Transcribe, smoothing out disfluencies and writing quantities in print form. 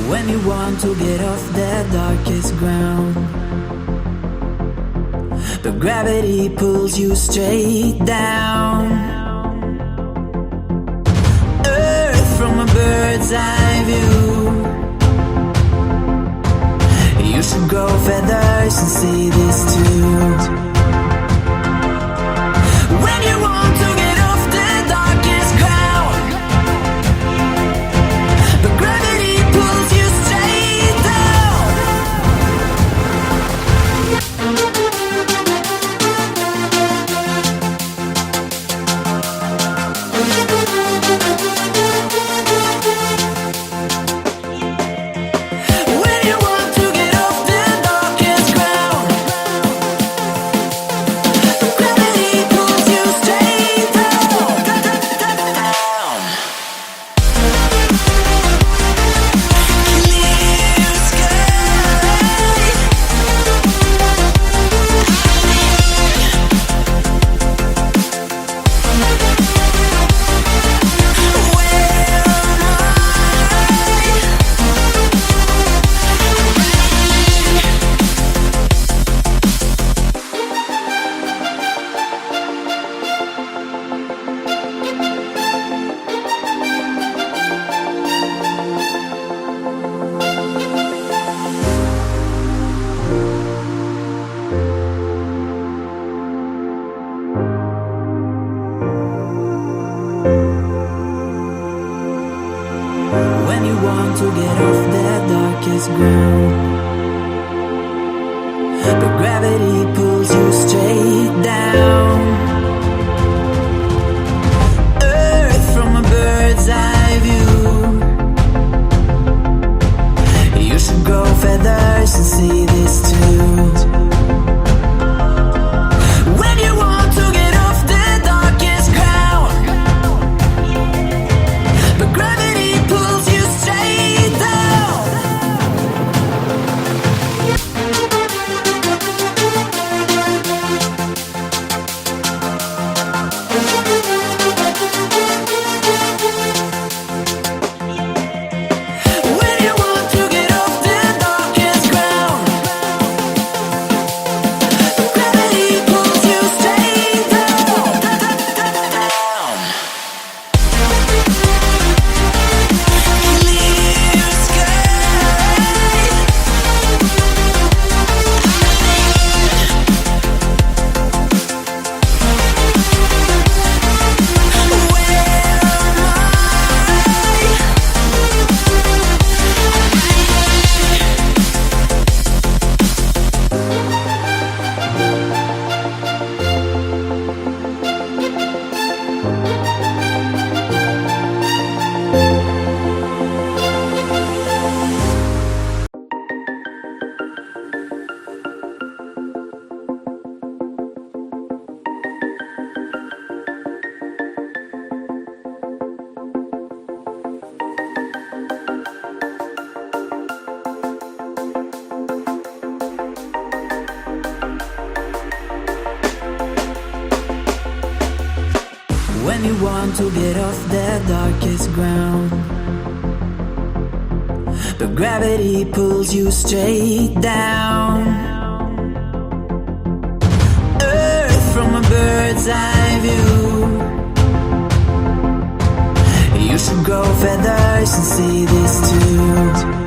When you want to get off the darkest ground, but gravity pulls you straight down. Earth from a bird's eye view. You should grow feathers and see this too. When you want to get off the darkest ground, but gravity pulls you straight down. When you want to get off the darkest ground, but gravity pulls you straight down. Clear sky. When you want to get off the darkest ground, but gravity pulls you straight down. Earth from a bird's eye view. You should grow feathers and see this too. When you want to get off the darkest ground, but gravity pulls you straight down. When you want to get off the darkest ground, but gravity pulls you straight down. Clear sky. When you want to get off the darkest ground, but gravity pulls you straight down. Earth from a bird's eye view. You should grow feathers and see this too.